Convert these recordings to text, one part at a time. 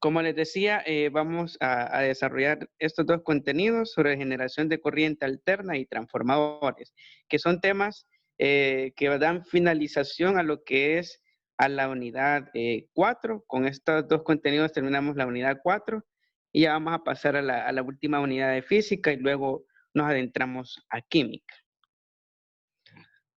Como les decía, vamos a desarrollar estos dos contenidos sobre generación de corriente alterna y transformadores, que son temas que dan finalización a lo que es a la unidad 4. Con estos dos contenidos terminamos la unidad 4 y ya vamos a pasar a la última unidad de física y luego nos adentramos a química.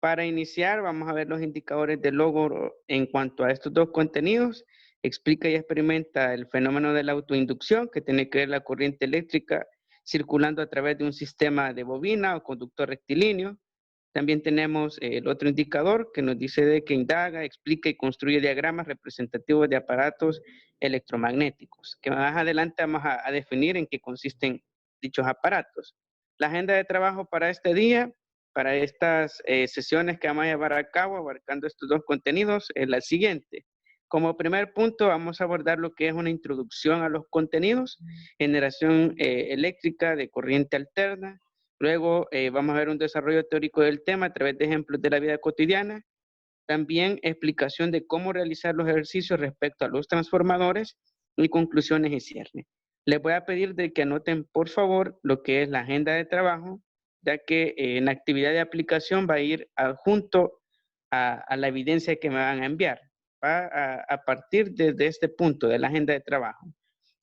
Para iniciar, vamos a ver los indicadores de logro en cuanto a estos dos contenidos. Explica y experimenta el fenómeno de la autoinducción, que tiene que ver la corriente eléctrica circulando a través de un sistema de bobina o conductor rectilíneo. También tenemos el otro indicador que nos dice de que indaga, explica y construye diagramas representativos de aparatos electromagnéticos, que más adelante vamos a definir en qué consisten dichos aparatos. La agenda de trabajo para este día, para estas sesiones que vamos a llevar a cabo abarcando estos dos contenidos, es la siguiente. Como primer punto vamos a abordar lo que es una introducción a los contenidos, generación eléctrica de corriente alterna. Luego vamos a ver un desarrollo teórico del tema a través de ejemplos de la vida cotidiana. También explicación de cómo realizar los ejercicios respecto a los transformadores y conclusiones y cierre. Les voy a pedir de que anoten por favor lo que es la agenda de trabajo, ya que en la actividad de aplicación va a ir adjunto a la evidencia que me van a enviar. Va a partir de este punto de la agenda de trabajo.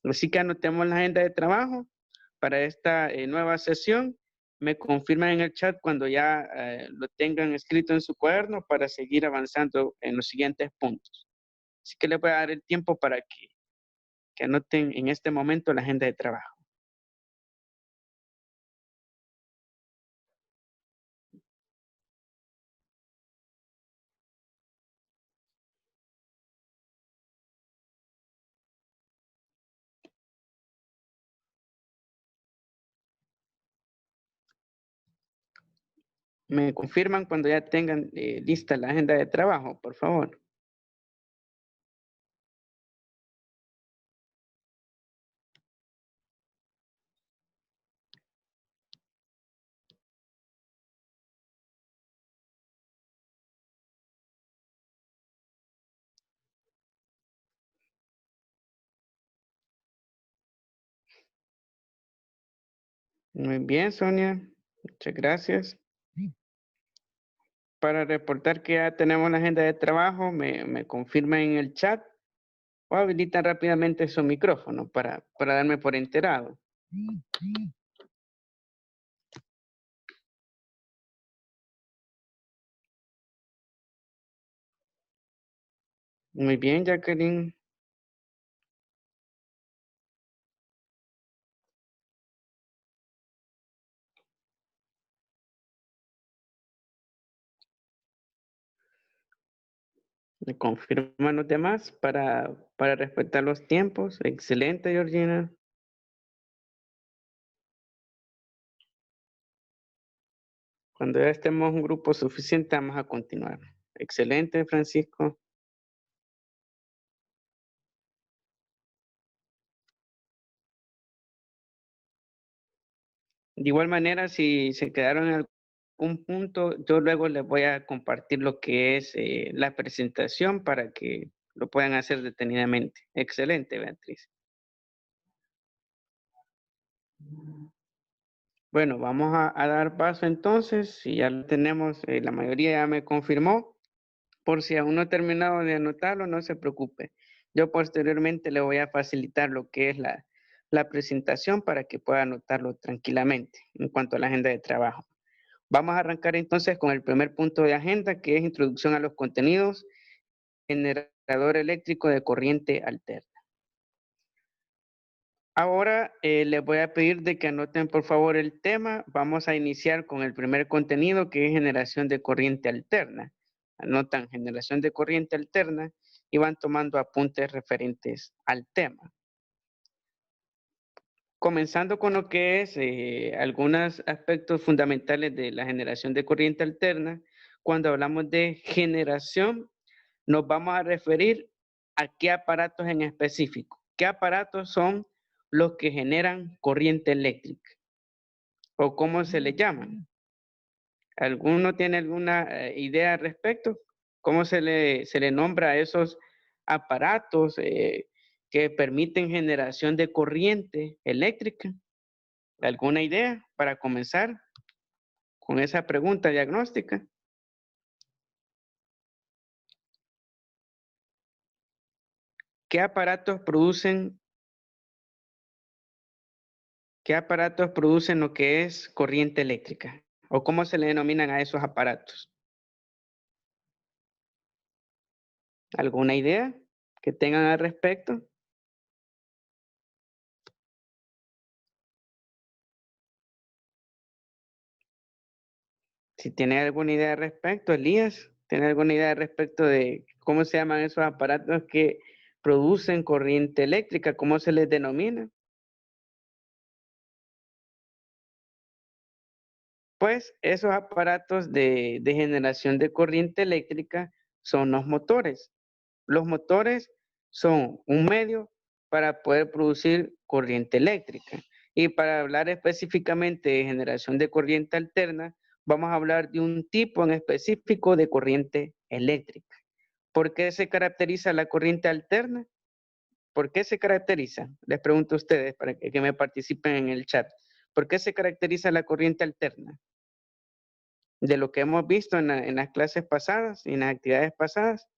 Así que anotemos la agenda de trabajo para esta nueva sesión. Me confirman en el chat cuando ya lo tengan escrito en su cuaderno para seguir avanzando en los siguientes puntos. Así que les voy a dar el tiempo para que anoten en este momento la agenda de trabajo. Me confirman cuando ya tengan lista la agenda de trabajo, por favor. Muy bien, Sonia. Muchas gracias. Para reportar que ya tenemos la agenda de trabajo, me confirman en el chat o habilitan rápidamente su micrófono para darme por enterado. Muy bien, Jacqueline. Me confirman los demás para respetar los tiempos. Excelente, Georgina. Cuando ya estemos un grupo suficiente, vamos a continuar. Excelente, Francisco. De igual manera, si se quedaron en algún punto, yo luego les voy a compartir lo que es la presentación para que lo puedan hacer detenidamente. Excelente, Beatriz. Bueno, vamos a dar paso entonces. Si ya lo tenemos, la mayoría ya me confirmó. Por si aún no he terminado de anotarlo, no se preocupe. Yo posteriormente le voy a facilitar lo que es la presentación para que pueda anotarlo tranquilamente en cuanto a la agenda de trabajo. Vamos a arrancar entonces con el primer punto de agenda, que es introducción a los contenidos, generador eléctrico de corriente alterna. Ahora les voy a pedir de que anoten por favor el tema. Vamos a iniciar con el primer contenido, que es generación de corriente alterna. Anotan generación de corriente alterna y van tomando apuntes referentes al tema. Comenzando con lo que es algunos aspectos fundamentales de la generación de corriente alterna. Cuando hablamos de generación, nos vamos a referir a qué aparatos en específico. ¿Qué aparatos son los que generan corriente eléctrica? ¿O cómo se les llaman? ¿Alguno tiene alguna idea al respecto? ¿Cómo se le nombra a esos aparatos que permiten generación de corriente eléctrica. ¿Alguna idea para comenzar con esa pregunta diagnóstica? ¿Qué aparatos producen lo que es corriente eléctrica? ¿O cómo se le denominan a esos aparatos? ¿Alguna idea que tengan al respecto? Si tiene alguna idea al respecto, Elías, ¿tiene alguna idea al respecto de cómo se llaman esos aparatos que producen corriente eléctrica? ¿Cómo se les denomina? Pues esos aparatos de generación de corriente eléctrica son los motores. Los motores son un medio para poder producir corriente eléctrica. Y para hablar específicamente de generación de corriente alterna, vamos a hablar de un tipo en específico de corriente eléctrica. ¿Por qué se caracteriza la corriente alterna? ¿Por qué se caracteriza? Les pregunto a ustedes para que me participen en el chat. ¿Por qué se caracteriza la corriente alterna? De lo que hemos visto en las clases pasadas y en las actividades pasadas.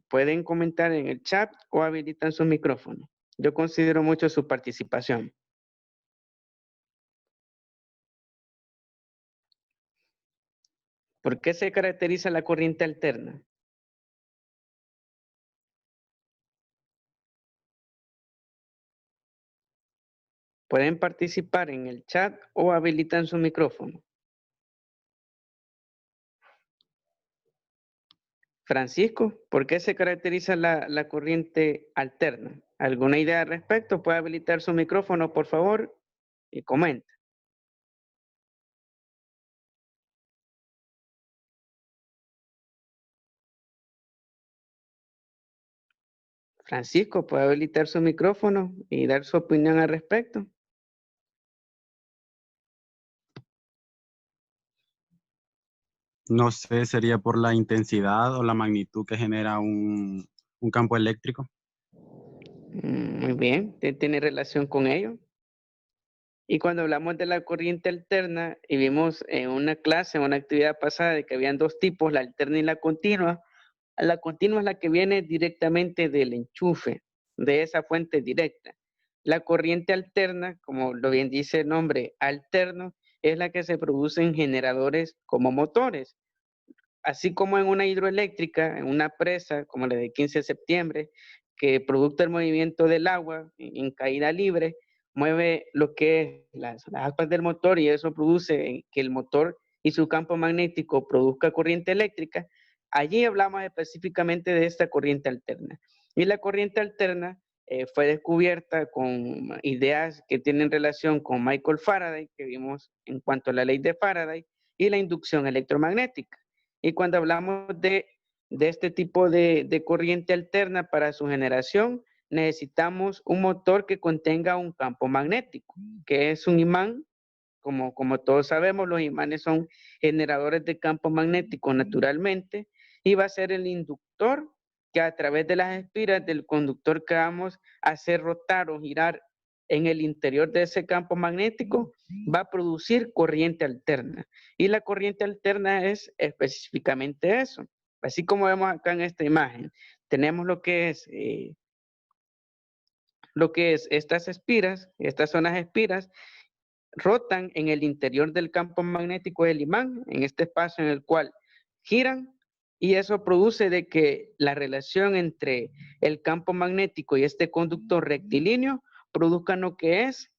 Pueden comentar en el chat o habilitan su micrófono. Yo considero mucho su participación. ¿Por qué se caracteriza la corriente alterna? Pueden participar en el chat o habilitan su micrófono. Francisco, ¿por qué se caracteriza la corriente alterna? ¿Alguna idea al respecto? Puede habilitar su micrófono, por favor, y comenta. Francisco, ¿puede habilitar su micrófono y dar su opinión al respecto? No sé, sería por la intensidad o la magnitud que genera un campo eléctrico. Muy bien, ¿tiene relación con ello? Y cuando hablamos de la corriente alterna, y vimos en una clase, en una actividad pasada, de que habían dos tipos, la alterna y la continua es la que viene directamente del enchufe, de esa fuente directa. La corriente alterna, como lo bien dice el nombre, alterno, es la que se produce en generadores como motores. Así como en una hidroeléctrica, en una presa, como la de 15 de septiembre, que producto del movimiento del agua en caída libre, mueve lo que es las aspas del motor y eso produce que el motor y su campo magnético produzca corriente eléctrica. Allí hablamos específicamente de esta corriente alterna. Y la corriente alterna fue descubierta con ideas que tienen relación con Michael Faraday, que vimos en cuanto a la ley de Faraday, y la inducción electromagnética. Y cuando hablamos de este tipo de corriente alterna para su generación, necesitamos un motor que contenga un campo magnético, que es un imán. Como todos sabemos, los imanes son generadores de campo magnético naturalmente, y va a ser el inductor que a través de las espiras del conductor que vamos a hacer rotar o girar en el interior de ese campo magnético, va a producir corriente alterna. Y la corriente alterna es específicamente eso. Así como vemos acá en esta imagen, tenemos lo que es estas espiras, estas son las espiras, rotan en el interior del campo magnético del imán, en este espacio en el cual giran, y eso produce de que la relación entre el campo magnético y este conductor rectilíneo produzcan lo que es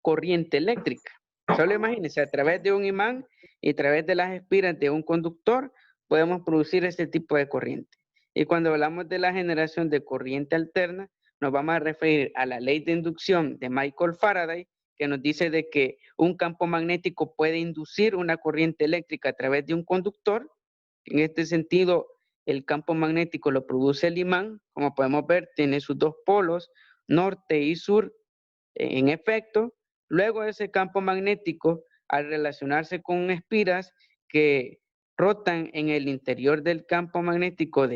corriente eléctrica. Solo imagínense, a través de un imán y a través de las espiras de un conductor podemos producir este tipo de corriente. Y cuando hablamos de la generación de corriente alterna, nos vamos a referir a la ley de inducción de Michael Faraday, que nos dice de que un campo magnético puede inducir una corriente eléctrica a través de un conductor. En este sentido, el campo magnético lo produce el imán, como podemos ver, tiene sus dos polos, norte y sur, en efecto. Luego ese campo magnético, al relacionarse con espiras que rotan en el interior del campo magnético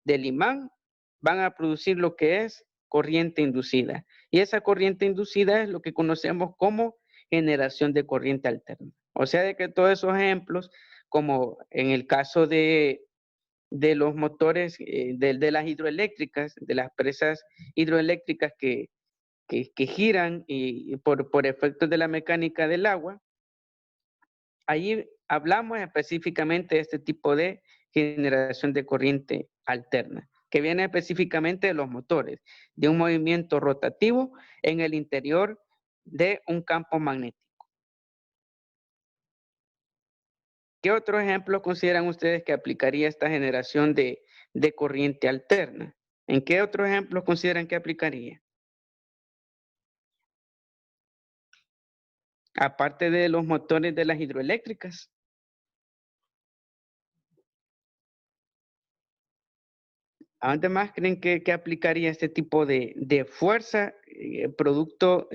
del imán van a producir lo que es corriente inducida. Y esa corriente inducida es lo que conocemos como generación de corriente alterna. O sea, de que todos esos ejemplos, como en el caso de los motores, de las hidroeléctricas, de las presas hidroeléctricas que giran y por efectos de la mecánica del agua, ahí hablamos específicamente de este tipo de generación de corriente alterna, que viene específicamente de los motores, de un movimiento rotativo en el interior de un campo magnético. ¿Qué otro ejemplo consideran ustedes que aplicaría esta generación de corriente alterna? ¿En qué otro ejemplo consideran que aplicaría? Aparte de los motores de las hidroeléctricas. ¿A dónde más creen que aplicaría este tipo de fuerza, producto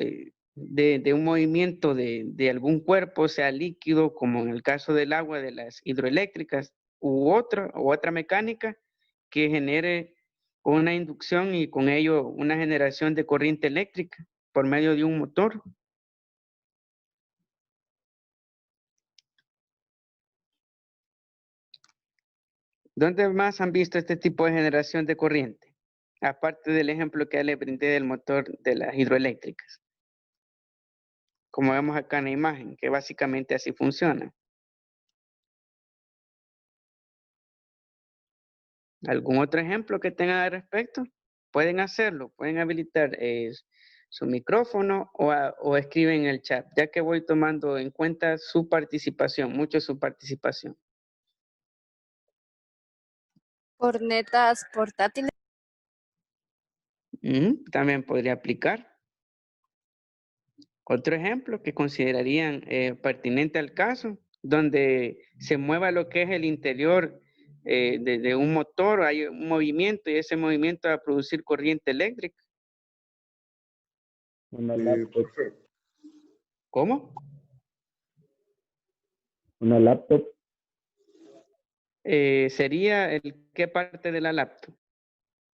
de un movimiento de algún cuerpo, sea líquido, como en el caso del agua de las hidroeléctricas, u otra mecánica que genere una inducción y con ello una generación de corriente eléctrica por medio de un motor? ¿Dónde más han visto este tipo de generación de corriente? Aparte del ejemplo que ya les brindé del motor de las hidroeléctricas. Como vemos acá en la imagen, que básicamente así funciona. ¿Algún otro ejemplo que tengan al respecto? Pueden hacerlo, pueden habilitar su micrófono o escriben en el chat, ya que voy tomando en cuenta su participación, mucho su participación. Cornetas portátiles. También podría aplicar. Otro ejemplo que considerarían pertinente al caso, donde se mueva lo que es el interior de un motor, hay un movimiento y ese movimiento va a producir corriente eléctrica. Una laptop. ¿Cómo? Una laptop. Sería qué parte de la laptop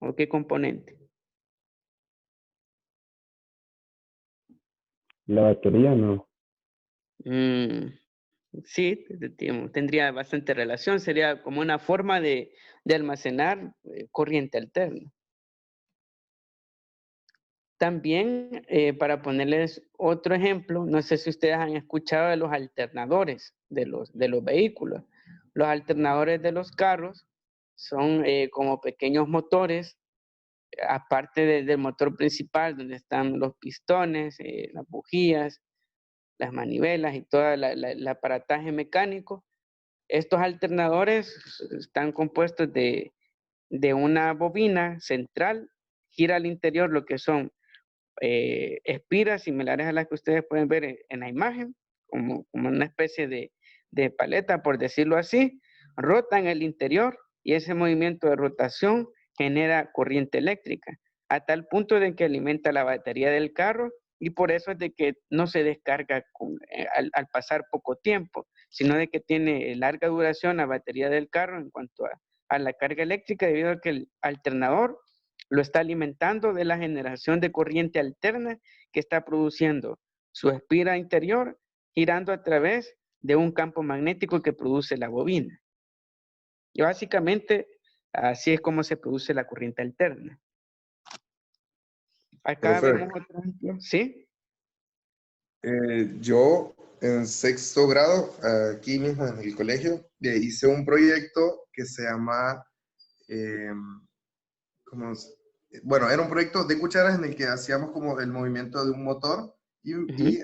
o qué componente. La batería no. Sí, tendría bastante relación, sería como una forma de almacenar corriente alterna. También, para ponerles otro ejemplo, no sé si ustedes han escuchado de los alternadores de los vehículos. Los alternadores de los carros son como pequeños motores, aparte del motor principal, donde están los pistones, las bujías, las manivelas y todo el aparataje mecánico. Estos alternadores están compuestos de una bobina central, gira al interior lo que son espiras similares a las que ustedes pueden ver en la imagen, como una especie de paleta, por decirlo así, rotan el interior y ese movimiento de rotación genera corriente eléctrica, a tal punto de que alimenta la batería del carro y por eso es de que no se descarga al pasar poco tiempo, sino de que tiene larga duración la batería del carro en cuanto a la carga eléctrica debido a que el alternador lo está alimentando de la generación de corriente alterna que está produciendo su espira interior girando a través de un campo magnético que produce la bobina. Y básicamente así es como se produce la corriente alterna. Acá vemos otro ejemplo, ¿sí? Yo en sexto grado, aquí mismo en el colegio, hice un proyecto que se llama, bueno, era un proyecto de cucharas en el que hacíamos como el movimiento de un motor y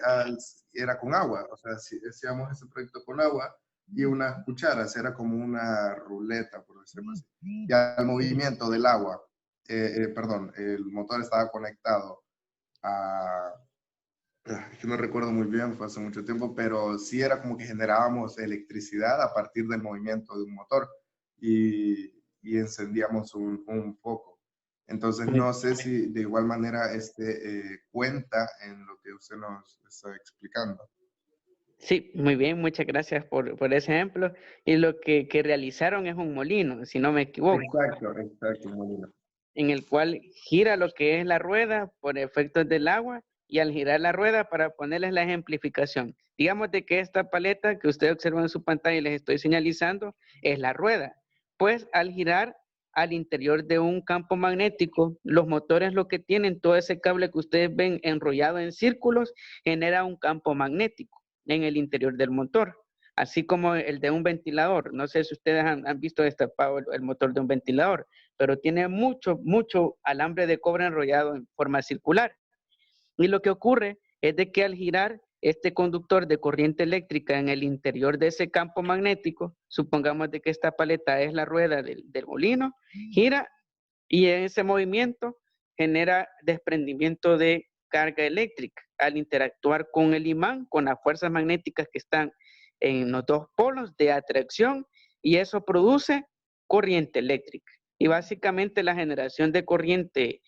era con agua, o sea, hacíamos ese proyecto con agua y unas cucharas, era como una ruleta, por decirlo así. Y al movimiento del agua, perdón, el motor estaba conectado a... Es que no recuerdo muy bien, fue hace mucho tiempo, pero sí era como que generábamos electricidad a partir del movimiento de un motor y encendíamos un foco. Entonces no sé si de igual manera cuenta en lo que usted nos está explicando. Sí, muy bien, muchas gracias por ese ejemplo. Y lo que realizaron es un molino, si no me equivoco, Exacto, Molina. en el cual gira lo que es la rueda por efectos del agua y al girar la rueda para ponerles la ejemplificación. Digamos de que esta paleta que ustedes observan en su pantalla y les estoy señalizando es la rueda. Pues al girar al interior de un campo magnético, los motores lo que tienen, todo ese cable que ustedes ven enrollado en círculos, genera un campo magnético en el interior del motor, así como el de un ventilador. No sé si ustedes han visto destapado el motor de un ventilador, pero tiene mucho alambre de cobre enrollado en forma circular. Y lo que ocurre es de que al girar este conductor de corriente eléctrica en el interior de ese campo magnético, supongamos de que esta paleta es la rueda del molino, gira y en ese movimiento genera desprendimiento de carga eléctrica al interactuar con el imán, con las fuerzas magnéticas que están en los dos polos de atracción, y eso produce corriente eléctrica. Y básicamente la generación de corriente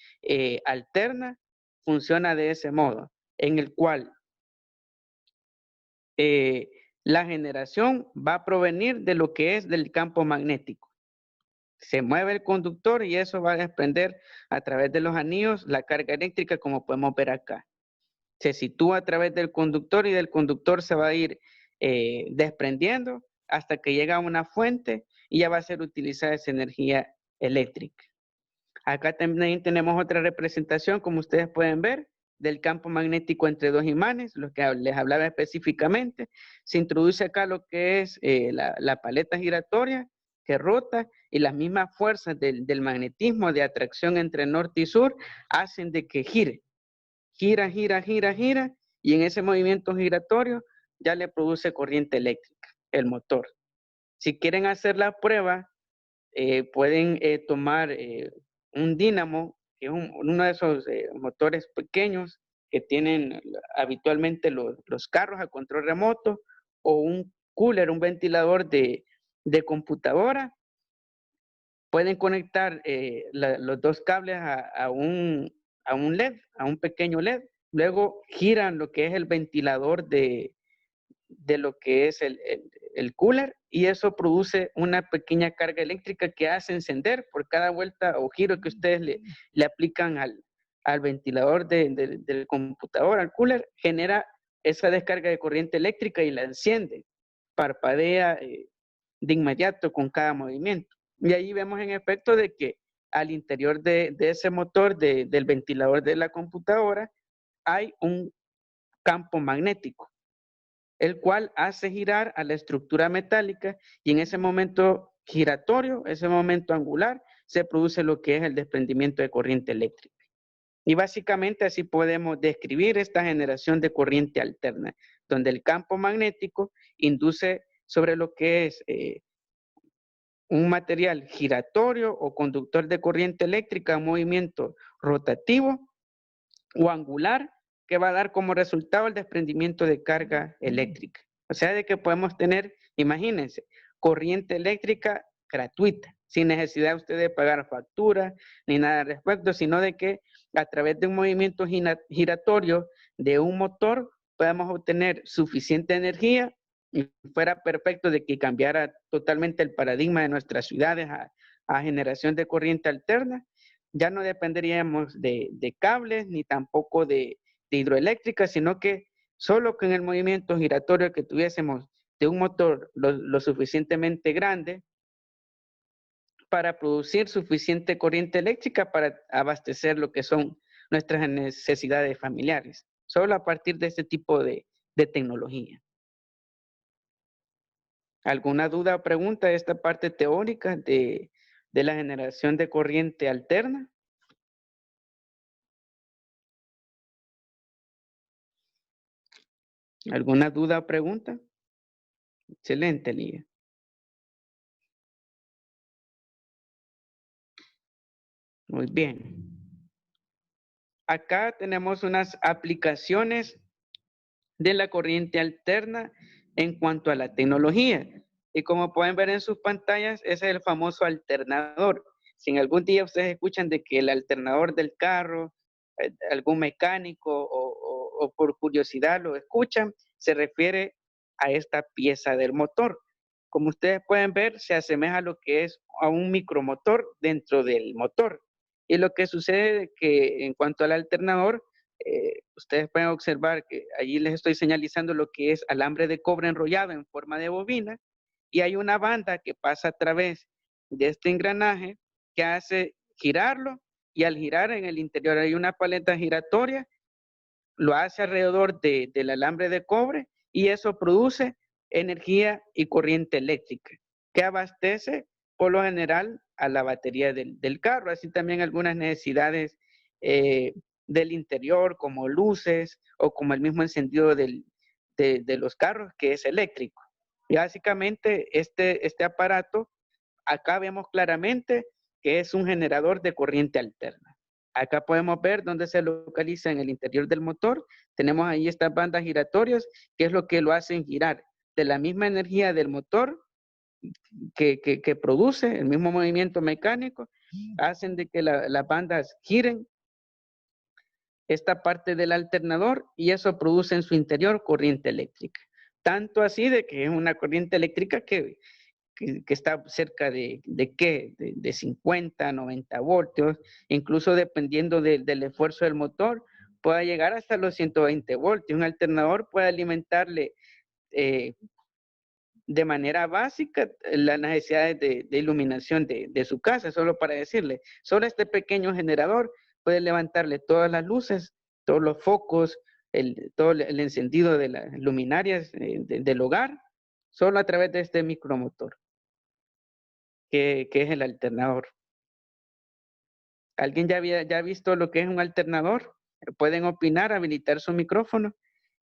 alterna funciona de ese modo, en el cual la generación va a provenir de lo que es del campo magnético. Se mueve el conductor y eso va a desprender a través de los anillos la carga eléctrica, como podemos ver acá. Se sitúa a través del conductor y del conductor se va a ir desprendiendo hasta que llega a una fuente y ya va a ser utilizada esa energía eléctrica. Acá también tenemos otra representación, como ustedes pueden ver, del campo magnético entre dos imanes, lo que les hablaba específicamente. Se introduce acá lo que es la paleta giratoria que rota, y las mismas fuerzas del magnetismo de atracción entre norte y sur hacen de que gire. Gira, y en ese movimiento giratorio ya le produce corriente eléctrica el motor. Si quieren hacer la prueba, pueden tomar un dínamo, que es uno de esos motores pequeños que tienen habitualmente los carros a control remoto, o un cooler, un ventilador de computadora. Pueden conectar los dos cables a un LED, a un pequeño LED. Luego giran lo que es el ventilador de lo que es el cooler, y eso produce una pequeña carga eléctrica que hace encender por cada vuelta o giro que ustedes le aplican al ventilador del computador, al cooler, genera esa descarga de corriente eléctrica y la enciende, parpadea de inmediato con cada movimiento. Y ahí vemos en efecto de que al interior de ese motor del ventilador de la computadora hay un campo magnético, el cual hace girar a la estructura metálica, y en ese momento giratorio, ese momento angular, se produce lo que es el desprendimiento de corriente eléctrica. Y básicamente así podemos describir esta generación de corriente alterna, donde el campo magnético induce sobre lo que es un material giratorio o conductor de corriente eléctrica en movimiento rotativo o angular, que va a dar como resultado el desprendimiento de carga eléctrica. O sea, de que podemos tener, imagínense, corriente eléctrica gratuita, sin necesidad usted de pagar factura ni nada al respecto, sino de que a través de un movimiento giratorio de un motor podemos obtener suficiente energía, y fuera perfecto de que cambiara totalmente el paradigma de nuestras ciudades a generación de corriente alterna. Ya no dependeríamos de cables ni tampoco de hidroeléctrica, sino que solo con el movimiento giratorio que tuviésemos de un motor lo suficientemente grande para producir suficiente corriente eléctrica para abastecer lo que son nuestras necesidades familiares, solo a partir de este tipo de tecnología. ¿Alguna duda o pregunta de esta parte teórica de la generación de corriente alterna? ¿Alguna duda o pregunta? Excelente, Lía. Muy bien. Acá tenemos unas aplicaciones de la corriente alterna en cuanto a la tecnología. Y como pueden ver en sus pantallas, ese es el famoso alternador. Si en algún día ustedes escuchan de que el alternador del carro, algún mecánico o por curiosidad lo escuchan, se refiere a esta pieza del motor. Como ustedes pueden ver, se asemeja a lo que es a un micromotor dentro del motor. Y lo que sucede es que en cuanto al alternador, ustedes pueden observar que allí les estoy señalizando lo que es alambre de cobre enrollado en forma de bobina, y hay una banda que pasa a través de este engranaje que hace girarlo, y al girar en el interior hay una paleta giratoria, lo hace alrededor del alambre de cobre, y eso produce energía y corriente eléctrica que abastece por lo general a la batería del carro, así también algunas necesidades del interior como luces o como el mismo encendido de los carros, que es eléctrico. Y básicamente este aparato, acá vemos claramente que es un generador de corriente alterna. Acá podemos ver dónde se localiza en el interior del motor. Tenemos ahí estas bandas giratorias, que es lo que lo hacen girar. De la misma energía del motor que produce, el mismo movimiento mecánico, hacen de que las bandas giren esta parte del alternador, y eso produce en su interior corriente eléctrica. Tanto así de que es una corriente eléctrica que está cerca de 50, 90 voltios, incluso dependiendo del esfuerzo del motor, puede llegar hasta los 120 voltios. Un alternador puede alimentarle de manera básica las necesidades de iluminación de su casa, solo para decirle, solo este pequeño generador puede levantarle todas las luces, todos los focos, todo el encendido de las luminarias del hogar, solo a través de este micromotor, que es el alternador. ¿Alguien ya ha visto lo que es un alternador? Pueden opinar, habilitar su micrófono.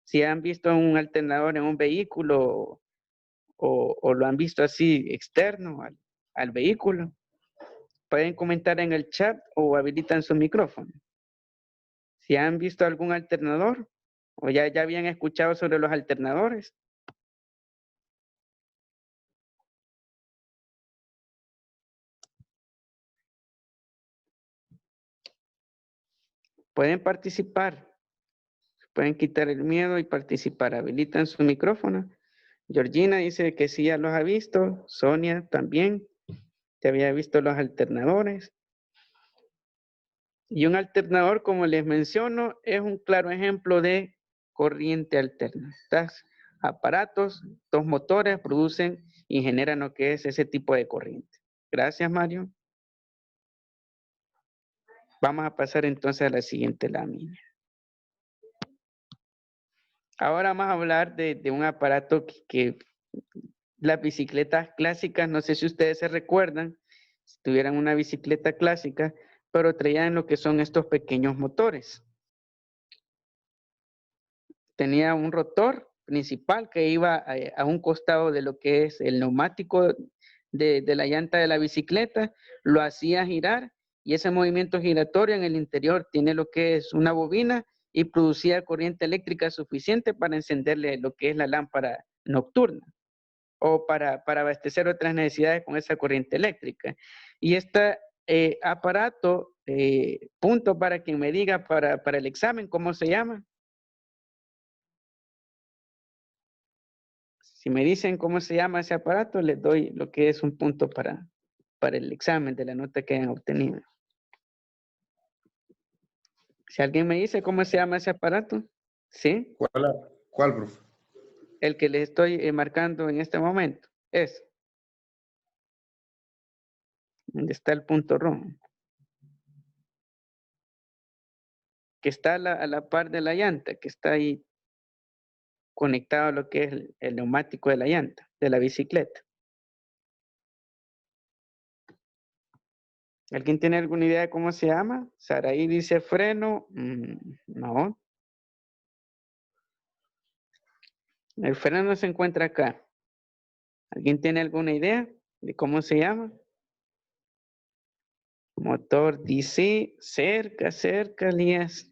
Si han visto un alternador en un vehículo o lo han visto así externo al vehículo, pueden comentar en el chat o habilitan su micrófono. Si han visto algún alternador o ya habían escuchado sobre los alternadores. Pueden participar, pueden quitar el miedo y participar. Habilitan su micrófono. Georgina dice que sí, ya los ha visto. Sonia también. Ya había visto los alternadores. Y un alternador, como les menciono, es un claro ejemplo de corriente alterna. Estos aparatos, estos motores producen y generan lo que es ese tipo de corriente. Gracias, Mario. Vamos a pasar entonces a la siguiente lámina. Ahora vamos a hablar de un aparato que las bicicletas clásicas, no sé si ustedes se recuerdan, si tuvieran una bicicleta clásica, pero traían lo que son estos pequeños motores. Tenía un rotor principal que iba a un costado de lo que es el neumático de la llanta de la bicicleta, lo hacía girar, y ese movimiento giratorio en el interior tiene lo que es una bobina y producía corriente eléctrica suficiente para encenderle lo que es la lámpara nocturna o para abastecer otras necesidades con esa corriente eléctrica. Y este aparato, punto para quien me diga para el examen, ¿cómo se llama? Si me dicen cómo se llama ese aparato, les doy lo que es un punto para el examen de la nota que hayan obtenido. Si alguien me dice cómo se llama ese aparato, ¿sí? ¿Cuál, profe? El que les estoy marcando en este momento es. ¿Dónde está el punto rojo? Que está a la par de la llanta, que está ahí conectado a lo que es el neumático de la llanta, de la bicicleta. ¿Alguien tiene alguna idea de cómo se llama? Saraí dice freno. No. El freno se encuentra acá. ¿Alguien tiene alguna idea de cómo se llama? Motor DC. Cerca, Elías.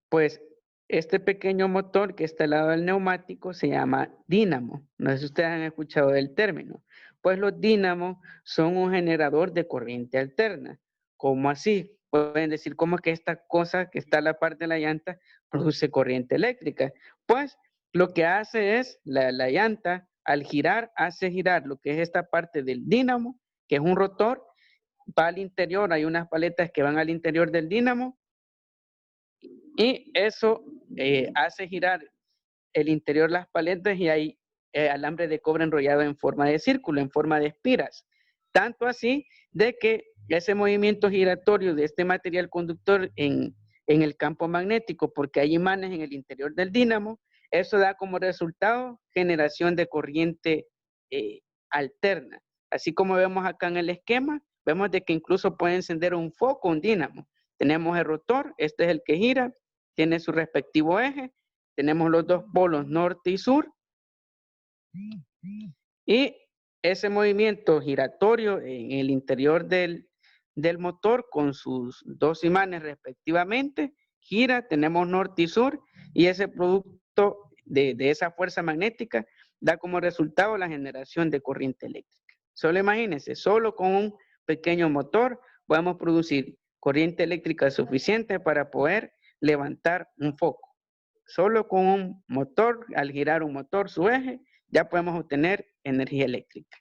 Pues este pequeño motor que está al lado del neumático se llama dínamo. No sé si ustedes han escuchado del término. Pues los dínamos son un generador de corriente alterna. ¿Cómo así? pueden decir, ¿cómo es que esta cosa que está a la parte de la llanta produce corriente eléctrica? Pues lo que hace es, la llanta al girar, hace girar lo que es esta parte del dínamo, que es un rotor, va al interior, hay unas paletas que van al interior del dínamo, y eso hace girar el interior de las paletas y hay alambre de cobre enrollado en forma de círculo, en forma de espiras. Tanto así de que ese movimiento giratorio de este material conductor en el campo magnético, porque hay imanes en el interior del dínamo, eso da como resultado generación de corriente alterna. Así como vemos acá en el esquema, vemos de que incluso puede encender un foco, un dínamo. Tenemos el rotor, este es el que gira, tiene su respectivo eje, tenemos los dos polos norte y sur, y ese movimiento giratorio en el interior del motor con sus dos imanes respectivamente, gira, tenemos norte y sur, y ese producto de esa fuerza magnética da como resultado la generación de corriente eléctrica. Solo imagínense, solo con un pequeño motor podemos producir corriente eléctrica suficiente para poder levantar un foco. Solo con un motor, al girar un motor, su eje, ya podemos obtener energía eléctrica.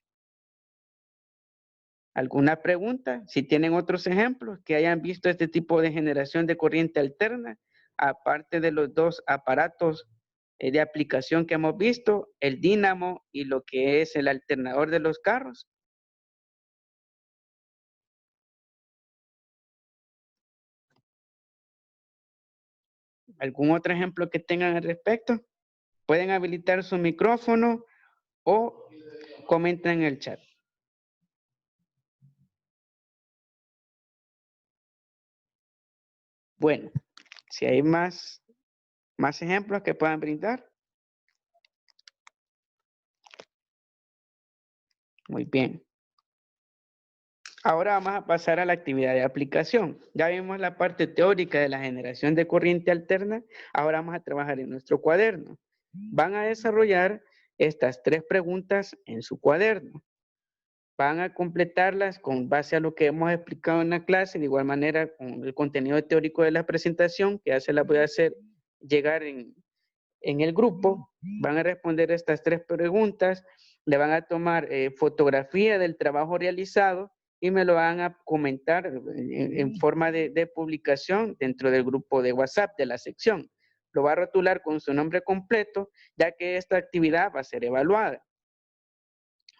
¿Alguna pregunta? Si tienen otros ejemplos que hayan visto este tipo de generación de corriente alterna, aparte de los dos aparatos de aplicación que hemos visto, el dínamo y lo que es el alternador de los carros. ¿Algún otro ejemplo que tengan al respecto? Pueden habilitar su micrófono o comenten en el chat. Bueno, si hay más ejemplos que puedan brindar. Muy bien. Ahora vamos a pasar a la actividad de aplicación. Ya vimos la parte teórica de la generación de corriente alterna. Ahora vamos a trabajar en nuestro cuaderno. Van a desarrollar estas 3 preguntas en su cuaderno. Van a completarlas con base a lo que hemos explicado en la clase, de igual manera con el contenido teórico de la presentación, que ya se la voy a hacer llegar en el grupo. Van a responder estas 3 preguntas, le van a tomar fotografía del trabajo realizado y me lo van a comentar en forma de publicación dentro del grupo de WhatsApp de la sección. Lo va a rotular con su nombre completo, ya que esta actividad va a ser evaluada.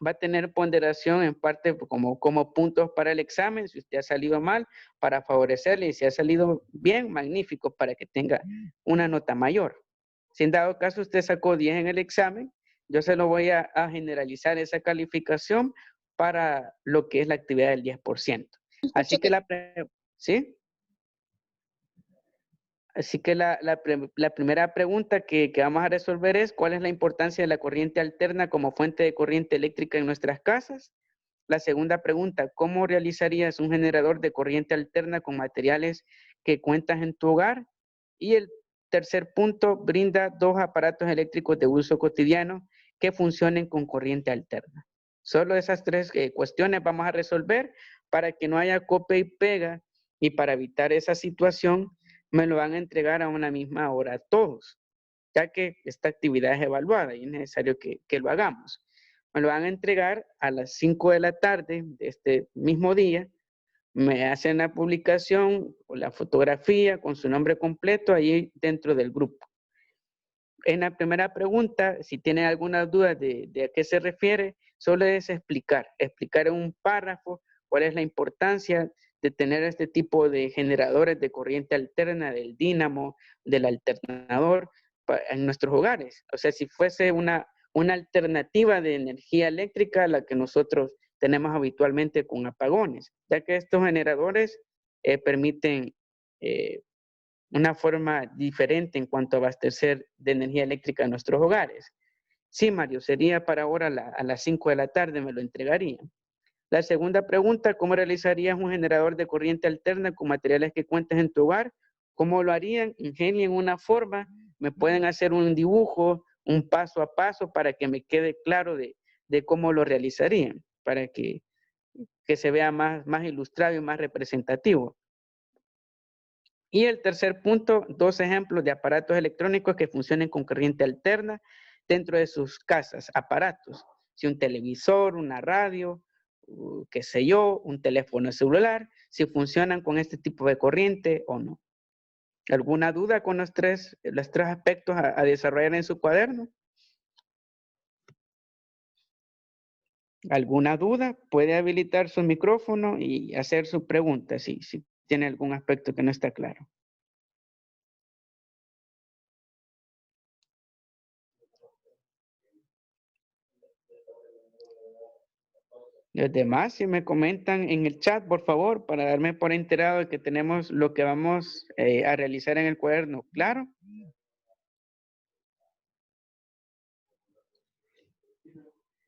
Va a tener ponderación en parte como puntos para el examen, si usted ha salido mal, para favorecerle, y si ha salido bien, magnífico, para que tenga una nota mayor. Si en dado caso usted sacó 10 en el examen, yo se lo voy a generalizar esa calificación para lo que es la actividad del 10%. Así que ¿sí? Así que la primera pregunta que vamos a resolver es, ¿cuál es la importancia de la corriente alterna como fuente de corriente eléctrica en nuestras casas? La segunda pregunta, ¿cómo realizarías un generador de corriente alterna con materiales que cuentas en tu hogar? Y el tercer punto, brinda 2 aparatos eléctricos de uso cotidiano que funcionen con corriente alterna. Solo esas 3 cuestiones vamos a resolver para que no haya copia y pega, y para evitar esa situación me lo van a entregar a una misma hora todos, ya que esta actividad es evaluada y es necesario que lo hagamos. Me lo van a entregar a las 5 de la tarde de este mismo día. Me hacen la publicación o la fotografía con su nombre completo ahí dentro del grupo. En la primera pregunta, si tienen alguna duda de a qué se refiere, solo es explicar en un párrafo cuál es la importancia de tener este tipo de generadores de corriente alterna, del dínamo, del alternador en nuestros hogares. O sea, si fuese una alternativa de energía eléctrica a la que nosotros tenemos habitualmente con apagones, ya que estos generadores permiten una forma diferente en cuanto a abastecer de energía eléctrica a nuestros hogares. Sí, Mario, sería para ahora a las 5 de la tarde, me lo entregarían. La segunda pregunta, ¿cómo realizarías un generador de corriente alterna con materiales que cuentes en tu hogar? ¿Cómo lo harían? Ingenien una forma, me pueden hacer un dibujo, un paso a paso para que me quede claro de cómo lo realizarían, para que se vea más ilustrado y más representativo. Y el tercer punto, 2 ejemplos de aparatos electrónicos que funcionen con corriente alterna dentro de sus casas, aparatos. Si un televisor, una radio, qué sé yo, un teléfono celular, si funcionan con este tipo de corriente o no. ¿Alguna duda con los tres aspectos a desarrollar en su cuaderno? ¿Alguna duda? Puede habilitar su micrófono y hacer su pregunta si tiene algún aspecto que no está claro. Los demás, si me comentan en el chat, por favor, para darme por enterado de que tenemos lo que vamos a realizar en el cuaderno. ¿Claro?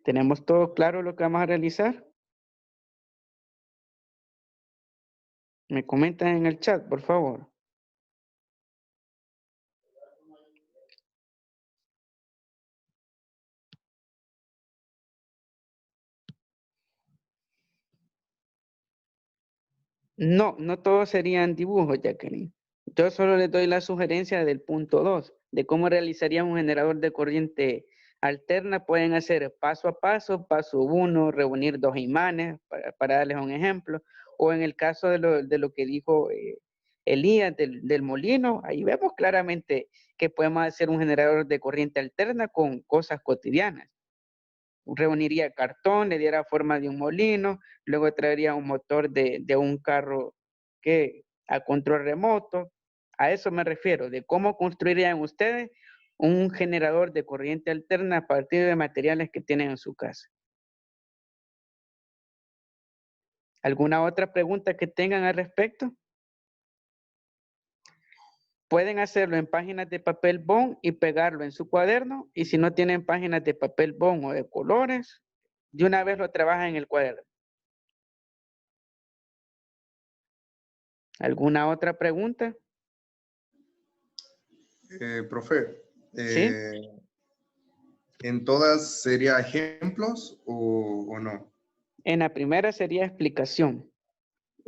¿Tenemos todo claro lo que vamos a realizar? Me comentan en el chat, por favor. No, no todos serían dibujos, Jacqueline. Yo solo les doy la sugerencia del punto 2, de cómo realizarían un generador de corriente alterna. Pueden hacer paso a paso, paso 1, reunir 2 imanes, para darles un ejemplo. O en el caso de lo que dijo Elías del molino, ahí vemos claramente que podemos hacer un generador de corriente alterna con cosas cotidianas. Reuniría cartón, le diera forma de un molino, luego traería un motor de un carro a control remoto. A eso me refiero, de cómo construirían ustedes un generador de corriente alterna a partir de materiales que tienen en su casa. ¿Alguna otra pregunta que tengan al respecto? Pueden hacerlo en páginas de papel bond y pegarlo en su cuaderno, y si no tienen páginas de papel bond o de colores, de una vez lo trabajan en el cuaderno. ¿Alguna otra pregunta? Profe, ¿Sí? ¿en todas sería ejemplos o no? En la primera sería explicación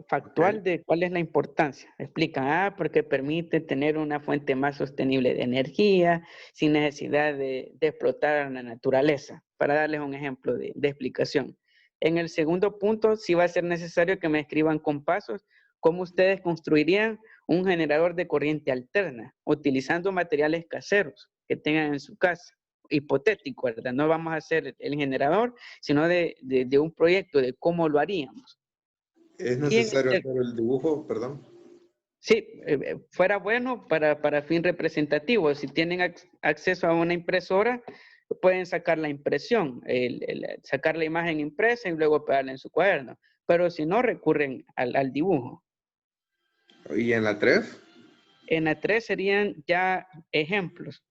factual de cuál es la importancia. Explican, porque permite tener una fuente más sostenible de energía sin necesidad de explotar la naturaleza, para darles un ejemplo de explicación. En el segundo punto, sí va a ser necesario que me escriban con pasos cómo ustedes construirían un generador de corriente alterna, utilizando materiales caseros que tengan en su casa. Hipotético, ¿verdad? No vamos a hacer el generador, sino de un proyecto de cómo lo haríamos. ¿Es necesario hacer el dibujo, perdón? Sí, fuera bueno para fin representativo. Si tienen acceso a una impresora, pueden sacar la impresión, sacar la imagen impresa y luego pegarla en su cuaderno. Pero si no, recurren al dibujo. ¿Y en la 3? En la 3 serían ya ejemplos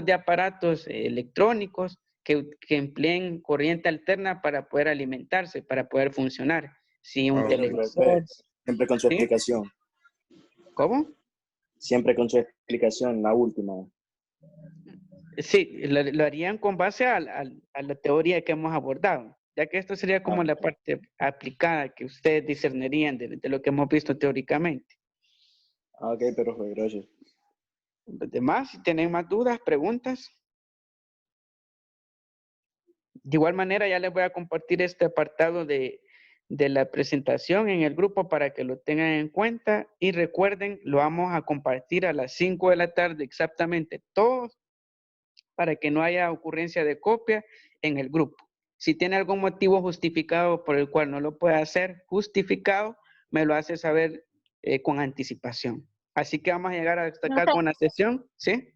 de aparatos electrónicos que empleen corriente alterna para poder alimentarse, para poder funcionar. Si un televisor. Siempre con su ¿sí? explicación. ¿Cómo? Siempre con su explicación, la última. Sí, lo harían con base a la teoría que hemos abordado, ya que esto sería como la parte aplicada que ustedes discernirían de lo que hemos visto teóricamente. Ok, perfecto, gracias. Los demás, si tienen más dudas, preguntas. De igual manera, ya les voy a compartir este apartado de la presentación en el grupo para que lo tengan en cuenta. Y recuerden, lo vamos a compartir a las 5 de la tarde exactamente todos, para que no haya ocurrencia de copia en el grupo. Si tiene algún motivo justificado por el cual no lo puede hacer, justificado, me lo hace saber con anticipación. Así que vamos a llegar a destacar con la sesión, ¿sí?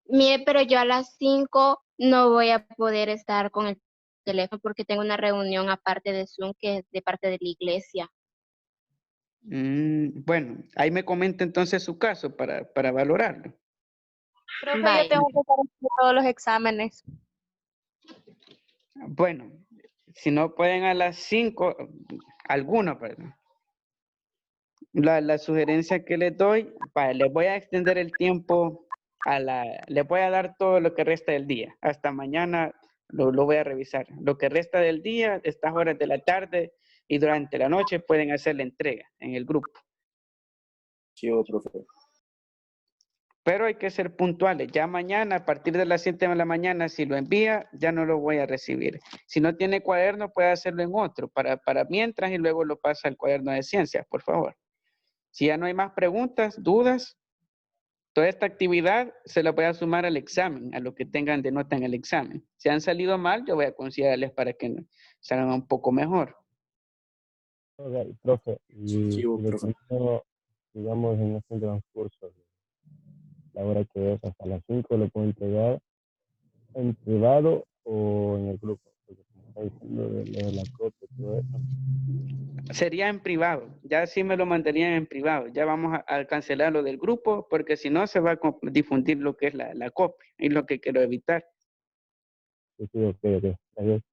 Mire, pero yo a las 5 no voy a poder estar con el teléfono porque tengo una reunión aparte de Zoom que es de parte de la iglesia. Bueno, ahí me comenta entonces su caso para valorarlo. Profe, Bye. yo tengo que hacer todos los exámenes. Bueno, si no pueden a las 5, algunos, perdón. La sugerencia que les doy, les voy a extender el tiempo les voy a dar todo lo que resta del día. Hasta mañana lo voy a revisar. Lo que resta del día, estas horas de la tarde y durante la noche pueden hacer la entrega en el grupo. Sí, profe. Pero hay que ser puntuales. Ya mañana, a partir de las 7 de la mañana, si lo envía, ya no lo voy a recibir. Si no tiene cuaderno, puede hacerlo en otro, para mientras, y luego lo pasa al cuaderno de ciencias, por favor. Si ya no hay más preguntas, dudas, toda esta actividad se la voy a sumar al examen, a lo que tengan de nota en el examen. Si han salido mal, yo voy a considerarles para que salgan un poco mejor. Ok, profe, y Sí, de profe. pronto, digamos, en este transcurso, la hora que es hasta las 5, lo puedo entregar en privado o en el grupo, porque como está diciendo de lo de la copia y todo eso. Sería en privado, ya sí me lo mandarían en privado. Ya vamos a cancelar lo del grupo, porque si no se va a difundir lo que es la copia, y lo que quiero evitar. Sí, sí, ok, gracias.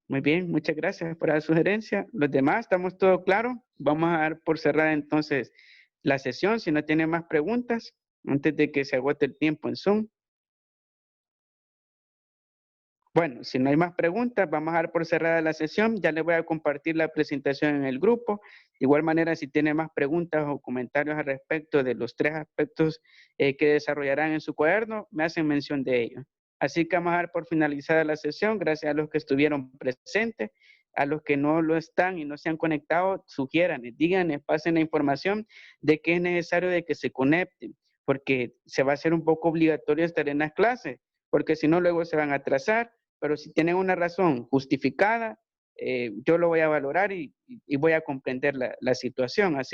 Muy bien, muchas gracias por la sugerencia. Los demás, ¿estamos todo claro? Vamos a dar por cerrada entonces la sesión, si no tiene más preguntas, antes de que se agote el tiempo en Zoom. Bueno, si no hay más preguntas, vamos a dar por cerrada la sesión. Ya les voy a compartir la presentación en el grupo. De igual manera, si tienen más preguntas o comentarios al respecto de los 3 aspectos que desarrollarán en su cuaderno, me hacen mención de ello. Así que vamos a dar por finalizada la sesión. Gracias a los que estuvieron presentes. A los que no lo están y no se han conectado, sugiéranles, díganles, pasen la información de que es necesario de que se conecten, porque se va a hacer un poco obligatorio estar en las clases, porque si no luego se van a atrasar. Pero si tienen una razón justificada, yo lo voy a valorar y voy a comprender la situación. Así